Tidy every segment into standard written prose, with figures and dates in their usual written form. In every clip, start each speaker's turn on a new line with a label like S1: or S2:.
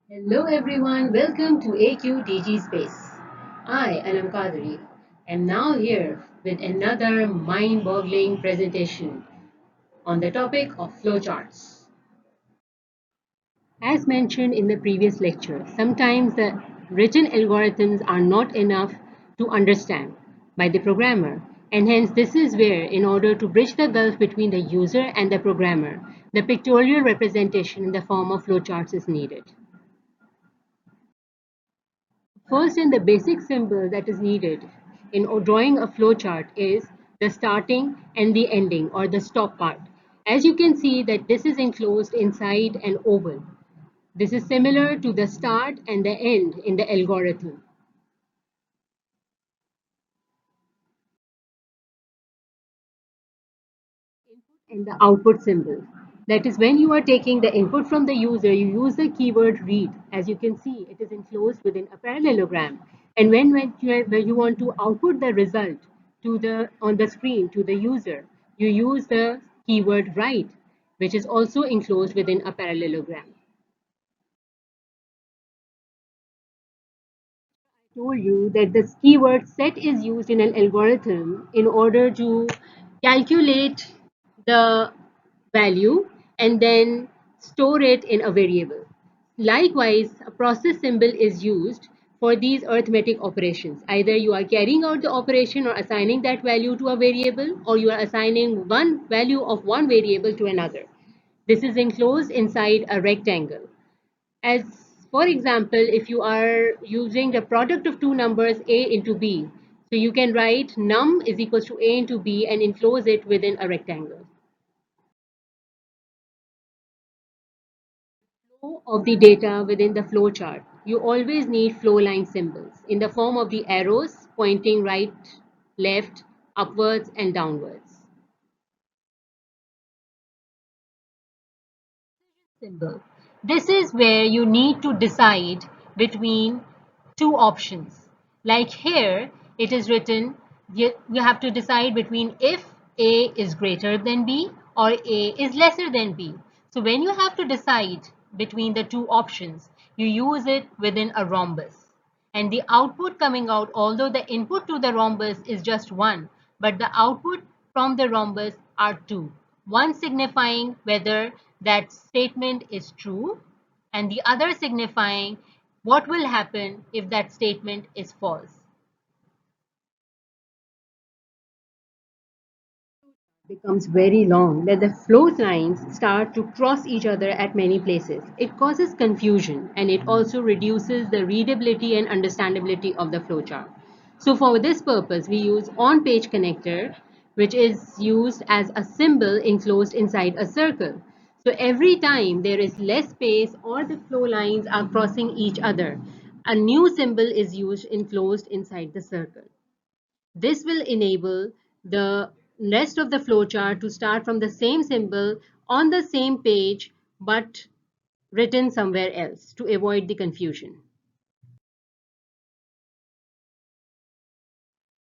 S1: Hello everyone, welcome to AQDG Space. I, Anam Kadri, am now here with another mind-boggling presentation on the topic of flowcharts. As mentioned in the previous lecture, sometimes the written algorithms are not enough to understand by the programmer, and hence this is where, in order to bridge the gulf between the user and the programmer, the pictorial representation in the form of flowcharts is needed. First and the basic symbol that is needed in drawing a flowchart is the starting and the ending or the stop part. As you can see that this is enclosed inside an oval. This is similar to the start and the end in the algorithm. And the output symbol. That is when you are taking the input from the user, you use the keyword read. As you can see, it is enclosed within a parallelogram. And when you want to output the result to the on the screen to the user, you use the keyword write, which is also enclosed within a parallelogram. Told you that this keyword set is used in an algorithm in order to calculate the value and then store it in a variable. Likewise, a process symbol is used for these arithmetic operations. Either you are carrying out the operation or assigning that value to a variable, or you are assigning one value of one variable to another. This is enclosed inside a rectangle. As for example, if you are using the product of two numbers a into b, so you can write num is equals to a into b and enclose it within a rectangle. Flow of the data within the flowchart, you always need flow line symbols in the form of the arrows pointing right, left, upwards and downwards. Symbol. This is where you need to decide between two options. Like here, it is written, you have to decide between if A is greater than B or A is lesser than B. So when you have to decide between the two options, you use it within a rhombus. And the output coming out, although the input to the rhombus is just one, but the output from the rhombus are two. One signifying whether that statement is true and the other signifying what will happen if that statement is false. Becomes very long that the flow lines start to cross each other at many places. It causes confusion and it also reduces the readability and understandability of the flowchart. So for this purpose, we use on-page connector, which is used as a symbol enclosed inside a circle. So every time there is less space or the flow lines are crossing each other, a new symbol is used enclosed inside the circle. This will enable the rest of the flowchart to start from the same symbol on the same page but written somewhere else to avoid the confusion.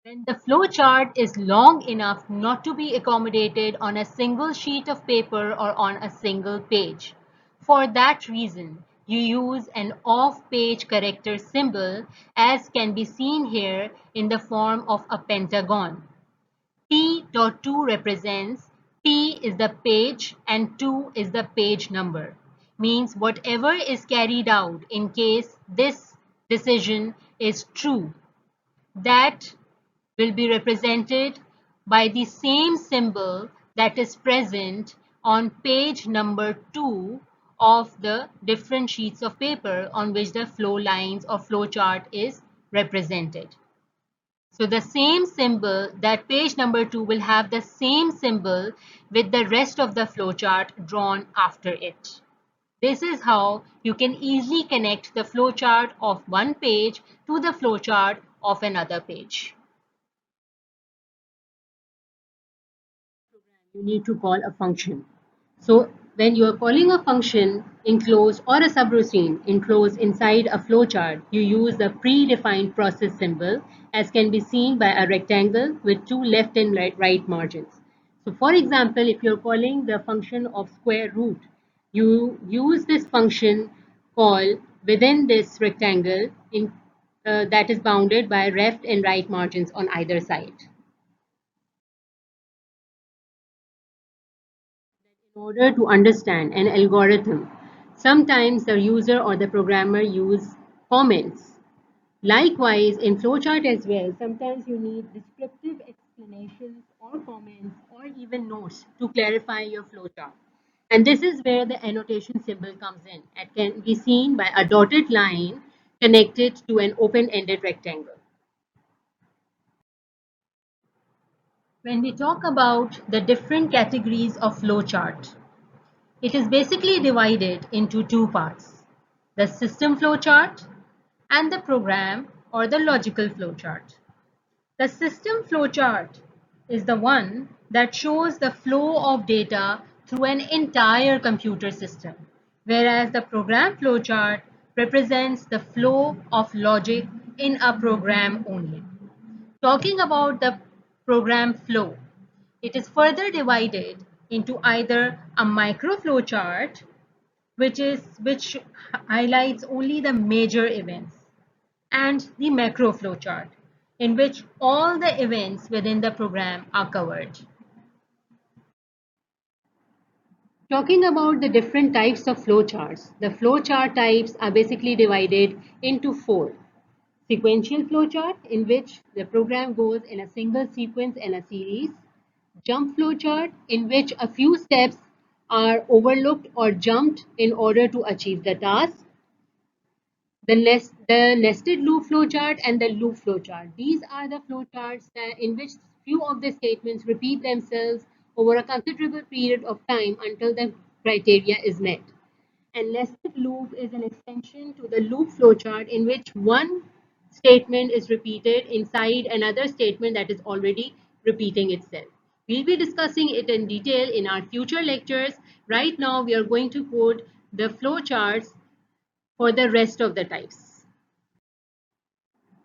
S1: When the flowchart is long enough not to be accommodated on a single sheet of paper or on a single page. For that reason, you use an off-page character symbol as can be seen here in the form of a pentagon. P.2 represents P is the page and 2 is the page number. Means whatever is carried out in case this decision is true, that will be represented by the same symbol that is present on page number 2 of the different sheets of paper on which the flow lines or flow chart is represented. So the same symbol, that page number 2 will have the same symbol with the rest of the flowchart drawn after it. This is how you can easily connect the flowchart of one page to the flowchart of another page. You need to call a function. So when you are calling a function enclosed or a subroutine enclosed inside a flowchart, you use the predefined process symbol as can be seen by a rectangle with two left and right margins. So for example, if you're calling the function of square root, you use this function call within this rectangle that is bounded by left and right margins on either side. In order to understand an algorithm, sometimes the user or the programmer use comments. Likewise, in flowchart as well, sometimes you need descriptive explanations or comments or even notes to clarify your flowchart. And this is where the annotation symbol comes in and can be seen by a dotted line connected to an open-ended rectangle. When we talk about the different categories of flowchart, it is basically divided into two parts: the system flowchart and the program or the logical flowchart. The system flowchart is the one that shows the flow of data through an entire computer system, whereas the program flowchart represents the flow of logic in a program only. Talking about the program flow, it is further divided into either a micro flowchart, which highlights only the major events, and the macro flowchart, in which all the events within the program are covered. Talking about the different types of flowcharts, the flowchart types are basically divided into four. Sequential flowchart, in which the program goes in a single sequence and a series. Jump flowchart, in which a few steps are overlooked or jumped in order to achieve the task. The nested loop flowchart and the loop flowchart. These are the flowcharts in which few of the statements repeat themselves over a considerable period of time until the criteria is met. And nested loop is an extension to the loop flowchart in which one statement is repeated inside another statement that is already repeating itself. We'll be discussing it in detail in our future lectures. Right now, we are going to code the flowcharts for the rest of the types.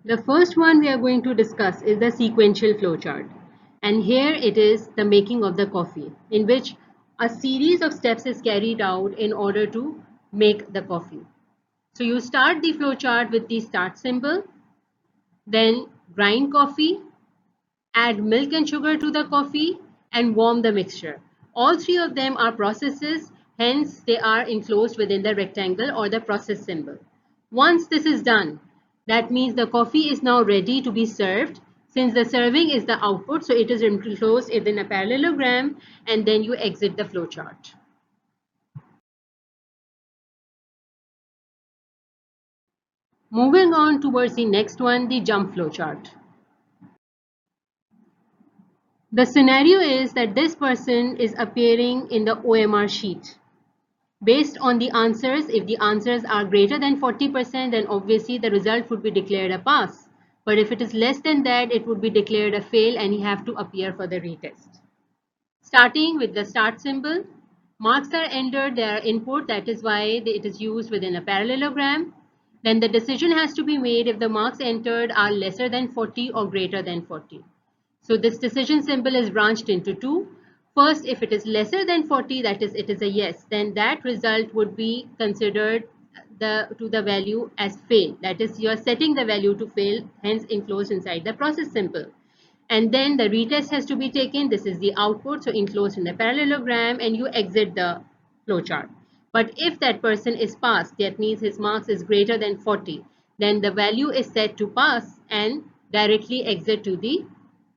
S1: The first one we are going to discuss is the sequential flowchart. And here it is the making of the coffee, in which a series of steps is carried out in order to make the coffee. So you start the flowchart with the start symbol, then grind coffee, add milk and sugar to the coffee, and warm the mixture. All three of them are processes, hence they are enclosed within the rectangle or the process symbol. Once this is done, that means the coffee is now ready to be served. Since the serving is the output, so it is enclosed within a parallelogram, and then you exit the flowchart. Moving on towards the next one, the jump flowchart. The scenario is that this person is appearing in the OMR sheet. Based on the answers, if the answers are greater than 40%, then obviously the result would be declared a pass. But if it is less than that, it would be declared a fail and you have to appear for the retest. Starting with the start symbol, marks are entered, they are input, that is why it is used within a parallelogram. Then the decision has to be made if the marks entered are lesser than 40 or greater than 40. So this decision symbol is branched into two. First, if it is lesser than 40, that is, it is a yes, then that result would be considered to the value as fail. That is, you are setting the value to fail, hence enclosed inside the process symbol. And then the retest has to be taken. This is the output, so enclosed in the parallelogram, and you exit the flowchart. But if that person is passed, that means his marks is greater than 40, then the value is set to pass and directly exit to the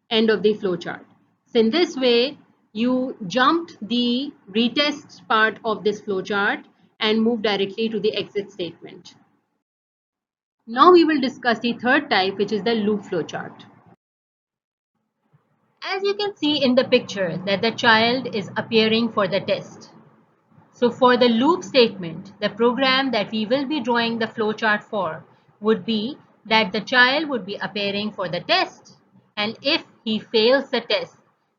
S1: end of the flowchart. So in this way, you jumped the retest part of this flowchart and move directly to the exit statement. Now we will discuss the third type, which is the loop flowchart. As you can see in the picture that the child is appearing for the test. So for the loop statement, the program that we will be drawing the flowchart for would be that the child would be appearing for the test, and if he fails the test,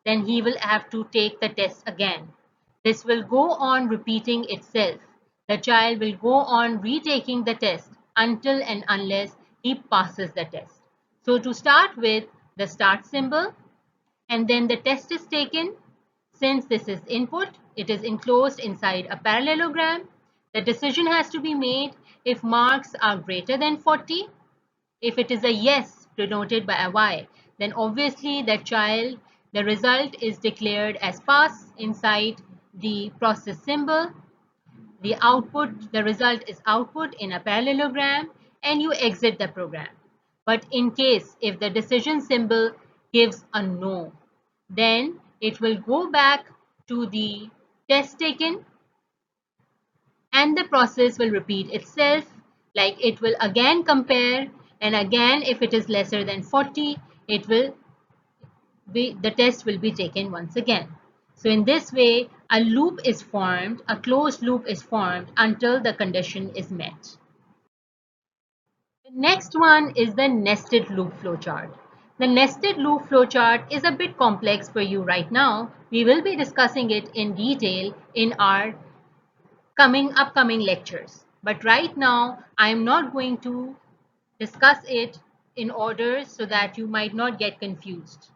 S1: then he will have to take the test again. This will go on repeating itself. The child will go on retaking the test until and unless he passes the test. So to start with, the start symbol, and then the test is taken. Since this is input, it is enclosed inside a parallelogram. The decision has to be made if marks are greater than 40. If it is a yes denoted by a Y, then obviously that child, the result is declared as pass inside the process symbol. The output, the result is output in a parallelogram, and you exit the program. But in case if the decision symbol gives a no, then it will go back to the test taken, and the process will repeat itself, like it will again compare, and again if it is lesser than 40, it will be, the test will be taken once again. So in this way, a loop is formed, a closed loop is formed until the condition is met. The next one is the nested loop flowchart. The nested loop flowchart is a bit complex for you right now. We will be discussing it in detail in our upcoming lectures. But right now, I am not going to discuss it in order so that you might not get confused.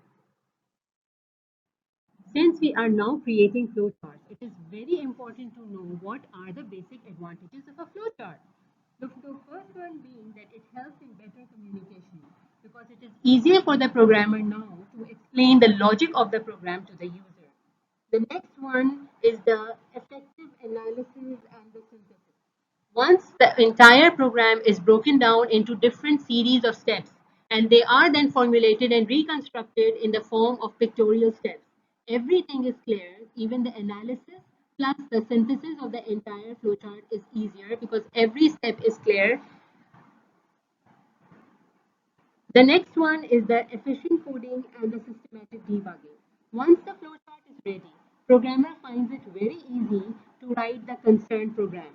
S1: Since we are now creating flowcharts, it is very important to know what are the basic advantages of a flowchart. The first one being that it helps in better communication because it is easier for the programmer now to explain the logic of the program to the user. The next one is the effective analysis and the synthesis. Once the entire program is broken down into different series of steps, and they are then formulated and reconstructed in the form of pictorial steps, everything is clear. Even the analysis plus the synthesis of the entire flowchart is easier because every step is clear. The next one is the efficient coding and the systematic debugging. Once the flowchart is ready, programmer finds it very easy to write the concerned program.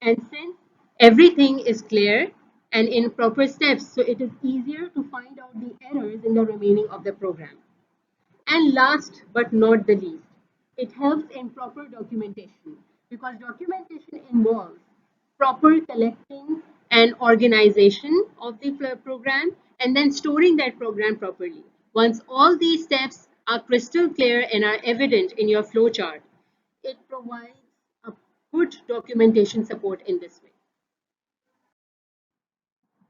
S1: And since everything is clear and in proper steps, so it is easier to find out the errors in the remaining of the program. And last but not the least, it helps in proper documentation because documentation involves proper collecting and organization of the program and then storing that program properly. Once all these steps are crystal clear and are evident in your flowchart, it provides a good documentation support in this way.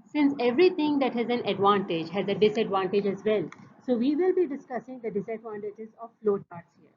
S1: Since everything that has an advantage has a disadvantage as well, so we will be discussing the disadvantages of flowcharts here.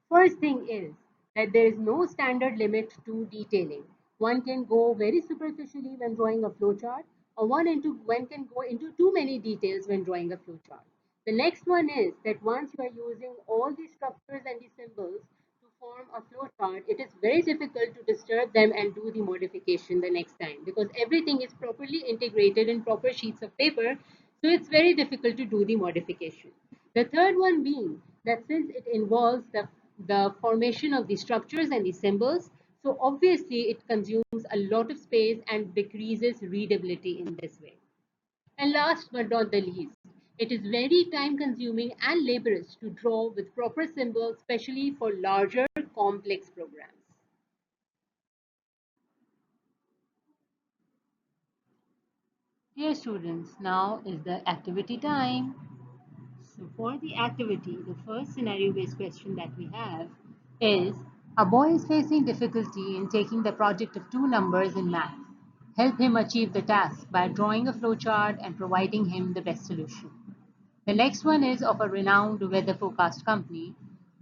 S1: First thing is that there is no standard limit to detailing. One can go very superficially when drawing a flowchart, or one can go into too many details when drawing a flowchart. The next one is that once you are using all the structures and the symbols to form a flowchart, it is very difficult to disturb them and do the modification the next time because everything is properly integrated in proper sheets of paper. So it's very difficult to do the modification. The third one being that since it involves the formation of the structures and the symbols, so obviously it consumes a lot of space and decreases readability in this way. And last but not the least, it is very time consuming and laborious to draw with proper symbols, especially for larger complex programs. Dear students, now is the activity time. So for the activity, the first scenario-based question that we have is, a boy is facing difficulty in taking the project of two numbers in math. Help him achieve the task by drawing a flowchart and providing him the best solution. The next one is of a renowned weather forecast company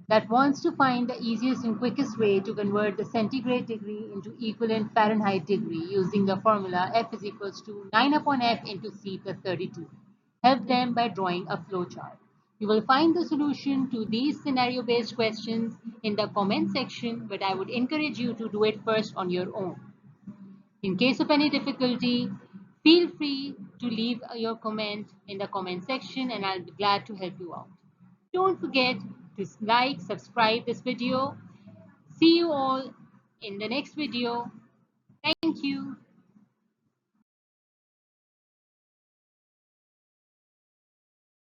S1: that wants to find the easiest and quickest way to convert the centigrade degree into equivalent Fahrenheit degree using the formula F is equals to 9 upon F into C plus 32. Help them by drawing a flowchart. You will find the solution to these scenario-based questions in the comment section, but I would encourage you to do it first on your own. In case of any difficulty, feel free to leave your comment in the comment section and I'll be glad to help you out. Don't forget to like, subscribe this video. See you all in the next video. Thank you.